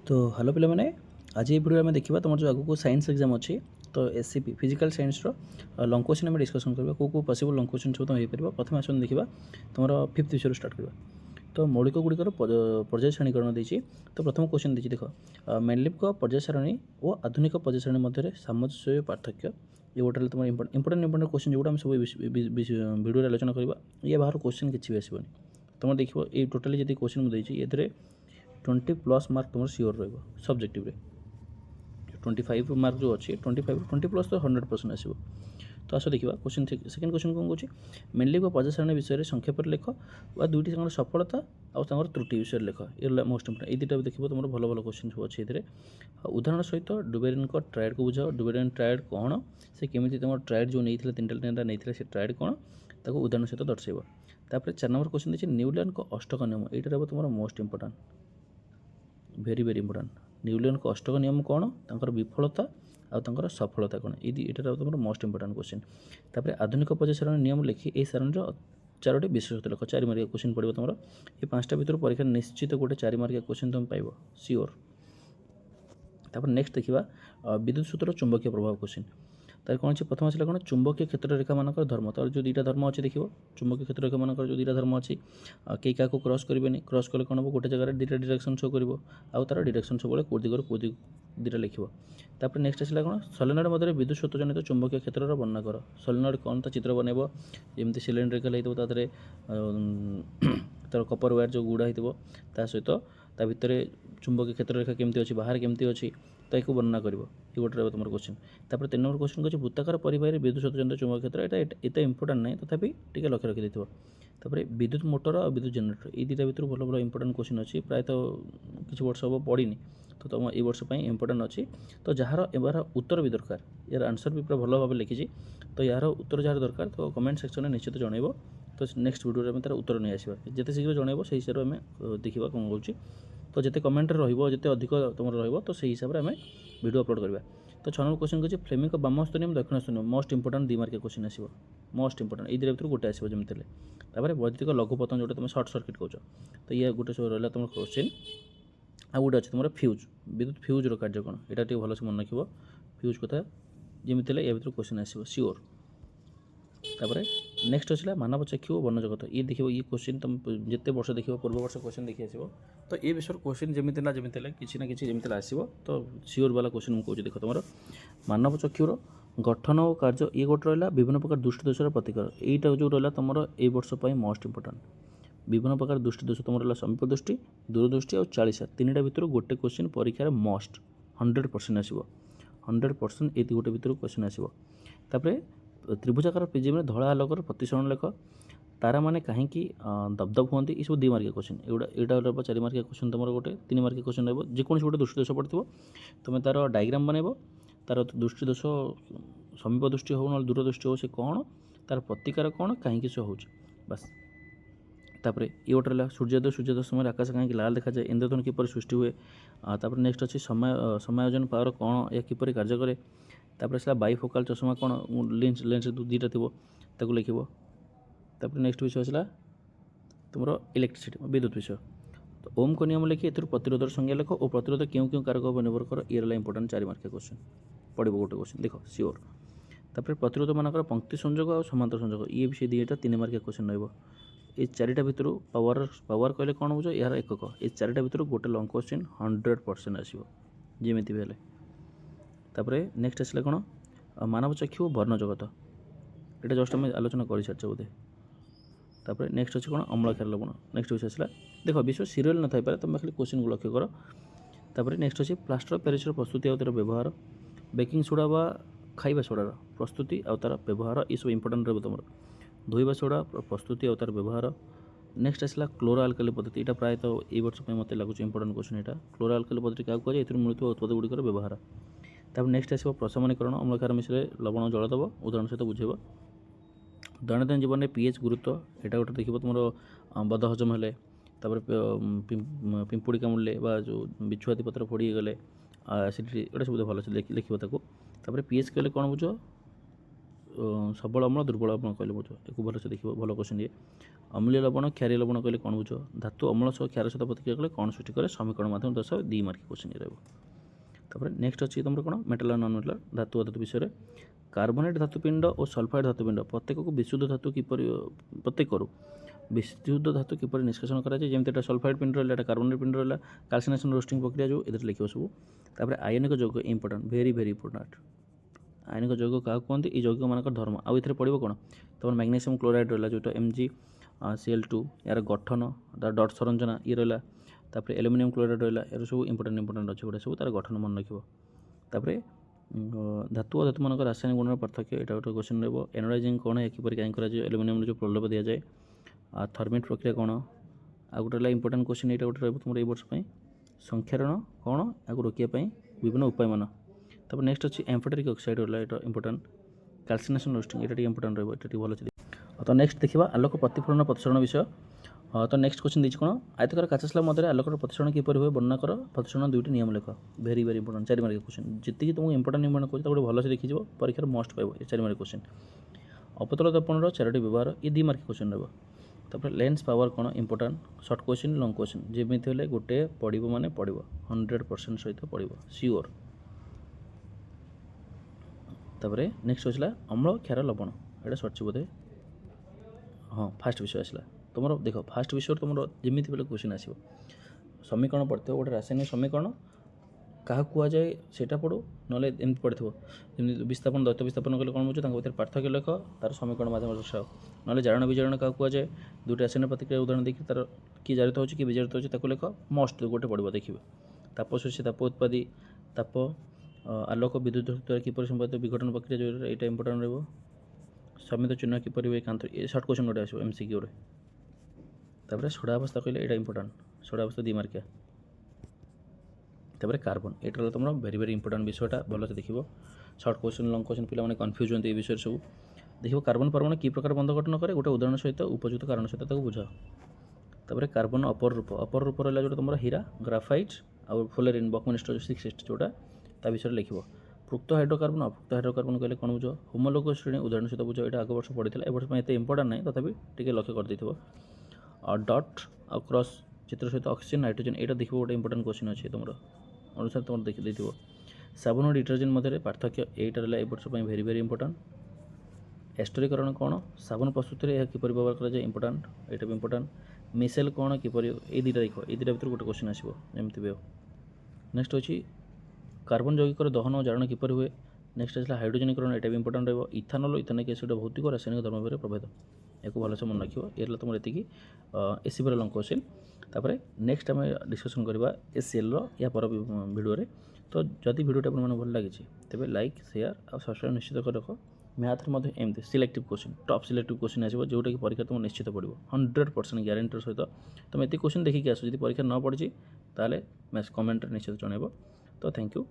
तो हेलो पे मैंने आज ये वीडियो आम देखा तुम जो आगे साइंस एग्जाम अच्छी तो SCP physical science long question आम डिस्कसन करवा कौ पॉसिबल लंग क्वेश्चन सब तुम हो प्रथम आसन देखा तुम फिफ्थ विषय स्टार्ट करवा। तो मौलिक गुड़िकर पर्याय श्रेणीकरण देती। तो प्रथम क्वेश्चन देखिए देख मेनलिफ पर्याय सारणी और आधुनिक पर्याय सारणी मध्य सामंजस्य पार्थक्य ये गोटे तुम इंपोर्टाट क्वेश्चन जो सब भिडियो आलोचना करवा ये बाहर क्वेश्चन किसी भी आसबनी तुम देख ये टोटाली जी क्वेश्चन मुझे ये 20+ मार्क तुम सियोर रब्जेक्टिव 25 मार्क जो अच्छी 20+ तो 100% आसो। तो आस देखा क्वेश्चन सेकेंड क्वेश्चन कौन कौन मेनली पर्याय सारणी विषय संक्षेप लिख व दुईटी सफलता और त्रुटि विषय लिख ये मोस्ट इंपोर्टेंट ये दुटा देखो तुम भल भल क्वेश्चन सब अच्छे उदाहरण सहित डुबेरिन ट्रायड को बुझाओ डुबेरिन ट्रायड कौन से केमी तुम ट्रायड जो नहीं 3टा नहीं से ट्रायड कौन ताको उदाहरण सहित दर्शाइब। तापर 4 नंबर क्वेश्चन देखिए न्यूटन को अष्टक नियम यहाँ तुम मोस्ट इंपोर्टाट भेरी भेरी इंपोर्टाट न्यूटन को अष्टक नियम कौन तांकर विफलता आर सफलता कौन ये तुम मोस्ट इंपोर्टाट क्वेश्चन। तापर आधुनिक पर्याय सारणी नियम लिखी ये सारणी 4टी विशेषता लिख 4 मार्किया क्वेश्चन पड़ो तुम ये 5टा भर परीक्षा निश्चित गोटे 4 मार्किया क्वेश्चन तुम पाइब सियोर। तापर नेक्स्ट देखा विद्युत सूत्र चुंबकीय प्रभाव क्वेश्चन तार कौन अच्छे प्रथम आसला कौन चुंबकीय क्षेत्र रेखा मानक धर्म तार जो 2टा धर्म अच्छे देखो चुंबकीय क्षेत्र रेखा मानक जो 2टा धर्म अच्छी कई क्या क्रस करेंगे क्रस कले कौन हम गोटे जगह 2टा डायरेक्शन शो कर तार डायरेक्शन सब कौ दिगर कौ 2टा लिख। तापर नेक्स्ट आसला कौन सोलेनॉइड मध्य विद्युत स्वत जनित चुंबकीय क्षेत्र वर्णना कर सोलेनॉइड कौन ता चित्र बनइब जमी सिलिंड्रिकल होता तार कपर वायर जो गुड़ा होता सहित ता भितर चुंबकीय क्षेत्र रेखा केमती अच्छी बाहर केमती अच्छी तो एक वर्णना कर ये गोटे तुम क्वेश्चन। तापर 3 नंबर क्वेश्चन कहे वृत्ताकार परिवार विद्युत स्वतंत्र चुंबक क्षेत्र यहाँ एत इंपोर्टाट ना तथापि टी लक्ष्य रखी तापर विद्युत मोटर और विद्युत जनरेटर ये 2टा भर भल भल इंपोर्टाट क्वेश्चन अच्छी प्रायतः किसी वर्ष हम पढ़ी तो तुम ये वर्ष इंपोर्टाट अच्छी। तो जार यार उत्तर भी दरकार यार आंसर भी पूरा भल भाव लिखी तो यार उत्तर जार दरकार तो कमेंट सेक्शन में निश्चित जनइब तो नेक्स्ट वीडियो में तार उत्तर नहीं आसवा जिते शीघ्र जनइब से हिसाब से देखा कौन कौन तो जिते कमेंट रोते अधिक तुम रही तो हिसाब से आम वीडियो अपलोड करवा। तो 6 नंबर क्वेश्चन कहे फ्लेमिंग बामहस्त नियम दक्षिणहस्त नियम मोस्ट इंपोर्टाट 2 मार्किया क्वेश्चन आसो मोस्ट इंपोर्टाट ये 2टा भर गोटे आसो जमी तापर वैद्युतिक लघुपतन जोटा तुम सर्ट सर्किट कौच तो ये गोटे सब रहा तुम क्वेश्चन आ गोटे अच्छे तुम फ्यूज विद्युत फ्यूज्र कार्य कौन यहाँ भल से मन रख फ्यूज कथा जमी या भर क्वेश्चन आसो सियोर। तापर नेक्स्ट आसला मानव चक्षु और वन जगत ये देखो ये क्वेश्चन तुम जिते वर्ष देख पूर्व वर्ष क्वेश्चन देखी आसो तो ये विषय क्वेश्चन जमी ना जमी किसी ना कि जमी आसो तो सियोर वाला क्वेश्चन मुझे कौन देख तुम मानव चक्षुर गठन और कार्य ये गोटे रहा विभिन्न प्रकार दृष्टि दोषर प्रतिकार यहीटा जो रहा तुम ए वर्ष मोस्ट इंपोर्टाट विभिन्न प्रकार दृष्टि दोष तुम रहा समीप दृष्टि दूरदृष्टि और 40 3टा भर गोटे क्वेश्चन परीक्षार मोस्ट 100% आसो 100% ये गोटे भर क्वेश्चन आसो। तापर त्रिभुजाकार प्रिज्म धला आलोकर प्रतिसरण लेख तारा माने कहीं दबदब हुआ ये सब 2 मार्किया क्वेश्चन यहाँ 4 मार्किया क्वेश्चन तुम गोटे 3 मार्किया क्वेश्चन रहा जेकोसी गोटे दृष्टि दोष पड़ो तुम तार डायग्राम बनइब तार दृष्टि दोष समीप दृष्टि हो ना दूरदृष्टि हो से कौन तार प्रतिकार कौन कहीं से हो बस। तापर ये गोटे रहा सूर्योदय समय आकाश कहीं लाल देखा जाए इंद्रधनु किपर सृष्टि हुए। तापर नेक्स्ट अच्छी समायोजन पावर कौन या किपर कार्य करे। तापर आसला बाइफोकाल चश्मा कौन लेंस लेंस 2टा थो लिख। तापर नेक्स्ट विषय आसला तुम इलेक्ट्रिसिटी विद्युत विषय तो ओम को नियम लिखी ए प्रतिरोधर संज्ञा लिख और प्रतिरोध क्यों क्यों कारक पर निर्भर कर ये रहा इंपोर्टाट 4 मार्किया क्वेश्चन पड़ो गोटे क्वेश्चन देख सियोर। तापर प्रतिरोध मानकर पंक्ति संजोग और समांतर संजोग ये भी 2टा 3 मार्किया क्वेश्चन ये 4टा भर पावर पावर कहले कौन बुझ यार एकक ये 4टा भर गोटे लंग क्वेश्चन 100% आसो जमी भी हेल्ले। तापर नेक्स्ट आसला कौन मानव चक्षु वर्ण जगत ये जस्ट आम आलोचना कर सारी बोधे। तापर नेक्स्ट अच्छे कौन अम्लक्षार लवण नेक्स्ट विषय आसला देख विषय सीरियल न थाई पारे तुम खाली क्वेश्चन को लक्ष्य कर। तापर नेक्स्ट अच्छे प्लास्टर पेरिस प्रस्तुति और तार व्यवहार बेकिंग सोडा व खाइबा सोडार प्रस्तुति और तार व्यवहार ये सब इंपोर्टाट रहा तुम धोइबा सोडा प्रस्तुति और तार व्यवहार। नेक्स्ट आसला क्लोरो आल्काली पद्धति यहाँ प्रायतः ये वर्ष मत लगुच इंपोर्टाट क्वेश्चन यहाँ क्लोरो आल्काली पद्धति क्या कहुए मिलता उत्पाद गुड़िकर व्यवहार। तापर नेक्स्ट आसो प्रशमनीकरण अम्लक्षार मिश्रे लवण जल दब उदाहरण सहित बुझेब। दैनन्दिन जीवन में पीएच गुरुत्व यहाँ गोटे देखो तुम बद हजम हेले तापर पिंपुड़ी कामुड़े जो बिछुआती पत्र फोड़ी गले एसिडिटी ये सब भल से लिख तापर पीएच कहले कौन बुझ सबल अम्ल दुर्बल अम्ल कहले बुझ एक भलसे देख भल क्वेश्चन ये अम्लीय लवण क्षारीय लवण कहले कौन बुझ धातु अम्ल सह क्षार सहित प्रतिक्रिया कले कौन सृष्टि करे समीकरण माध्यम 10 2 मार्क क्वेश्चन ये रहा नेक्स्ट अच्छी तुम कौन मेटाल नन मेटाल धातु अधातु विषय कार्बोनेट धातुपिंड और सल्फाइड धातुपिंड प्रत्येक को विशुद्ध धातु किपर प्रत्येक विशुद्ध धातु किपर निष्कासन कराए जमीन सल्फाइड पिंड रहा कार्बोनेट पिंड रहा कैल्सिनेशन रोस्टिंग प्रक्रिया जो ए लिख सब तापर आयनिक यौग इंपोर्टाट भेरी भेरी इंपोर्टाट आयनिक यौग क्या कहते हैं यौगिक मान धर्म आउ थे पड़ो कौन तुम मैग्नेशियम क्लोराइड रहा जो MgCl2 यार गठन तार डट संरचना ये रहा तापर एल्युमिनियम क्लोराइड रहा यार सब इंपोर्टाट अच्छे गुड़ा सब तार गठन मन रखिए धातु और धातु मान रासायनिक गुण पार्थक्य यहाँ गोटे क्वेश्चन रहा एनालाइजिंग कौन है किपर कहीं कर एल्युमिनियम जो प्रलोभ दि जाए थर्मिट प्रक्रिया कौन आ गोटे इंपोर्टाट क्वेश्चन यहाँ गोटे तुम ये वर्ष संख्यारण कौन या रोकने विभिन्न उपाय मान तब नेक्स्ट अच्छी एम्फोटेरिक ऑक्साइड रहा है इंपोर्टाट कैल्सिनेशन रोस्टिंग ये इंपोर्टाट रहा भल तो नेक्स्ट देखा आलोक प्रतिफलन प्रतिसरण विषय तो नेक्स्ट क्वेश्चन दीजिए कौन आयतकार काच स्लैब मध्य आलोकर प्रतिसरण किपर हुए वर्णना कर प्रतिसरण दुईटी नियम लेख भेरी भेरी इंपोर्टाट 4 मार्क क्वेश्चन जी तुमको इंपोर्टाट नियम कौन गोटे भल से देखी परीक्षार मस्ट पाइब 4 मार्क क्वेश्चन अवतल दर्पण 4टी व्यवहार ये 2 मार्क क्वेश्चन रहा तापर लेंस पावर कौन important shirt question long question जमी हेल्ले गोटे पढ़ो माने पढ़ो 100% सहित पढ़ो सियोर तापर नेक्स्ट होगा अम्ल क्षार लवण यहाँ सरची बोधे हाँ फास्ट विषय आसला तुम देख फास्ट विषय तुम जमी बेले क्वेश्चन आसो समीकरण पढ़ते गोटे रासायनिक समीकरण क्या कहुए सेटा पढ़ो ना एमती पढ़ो जमी विस्थापन दैत्य विस्थापन कले कौन बुझे भर पार्थक्य लेख तार समीकरण माध्यम दर्शाओ ना जारण विजारण क्या कहुए दुईटा रासायनिक प्रतिक्रिया उदाहरण देखिए तार कि जारित हो कि विजारित हो लेख मस्ट गोटे पढ़ो देखिए ताप सृष्टि ताप उत्पादी ताप आलोक विद्युत द्वारा किपर संपादित विघटन प्रक्रिया जो यहाँ इंपोर्टाट रहा समित चिन्ह किपर हुए कांत सर्ट क्वेश्चन गोटे आसो MCQ तापर सोडा अवस्था कहले यहाँ इंपोर्टाट सोडा अवस्था 2 मार्किया तापर कार्बन यहाँ तुम भेरी भेरी इंपोर्टाट विषयटा भल से देख सर्ट क्वेश्चन लंग क्वेश्चन पे कन्फ्यूज होती विषय सब देख कार्बन परमाणु कि प्रकार बंध गठन करे गोटे उदाहरण सहित उपयुक्त कारण सहित बुझाओ तापर कार्बन अपर रूप रहा जो तुम हीरा ग्राफाइट आउ फ्लोरीन बकमिस्टर 660 जोटा ता विषय लिख प्रुक्त हाइड्रोकार्बन अप्रुक्त हाइड्रोकार्बन कहले कौन बुझ होमोलोग श्रेणी उदाहरण सहित बुझ यहाँ आग वर्ष पढ़ी ए वर्ष एत इंपोर्टाट ना तथापि टे लक्ष्य कर डट आ क्रॉस चित्र सहित ऑक्सीजन नाइट्रोजन यहाँ देखो गोटे इंपोर्टाट क्वेश्चन अच्छे तुम अनुसार तुम देखी साबुन और डिटर्जेंट मध्य पार्थक्य यहाँ रहा वर्ष भेरी भेरी इंपोर्टाट एस्टरीकरण कौन साबुन प्रस्तुति में किपर व्यवहार कर इंपोर्टाट यहाँ भी इंपोर्टाट मिसेल कौन किपर ये 2टा देख ये 2टा भर गोटे क्वेश्चन आसो जमी भी नेक्स्ट अच्छी कार्बन यौगिक दहन और जारण किपर हुए नेक्स्ट आसला हाइड्रोजनीकरण यहाँ भी इंपोर्टाट रहा इथानल इथेनिक एसिड भौतिक और रासायनिक धर्म भाव प्रभेद या भलसे मन रख ये तुम ये एसीबी लंग क्वेश्चन तापर नेक्स्ट आम डिस्कसन करवा ACL या पर भिडियो तो जदि भिडियोटा आपको भल लगी तेज लाइक शेयर और सब्सक्राइब निश्चित कर रख मैथ में एमती selective question top selective question आसो जोटा कि परीक्षा तुम निश्चित पड़ो 100% ग्यारंटी सहित तुम ये क्वेश्चन देखिए आस परीक्षा न पड़ी ताले कमेंट निश्चित जनइब तो थैंक यू।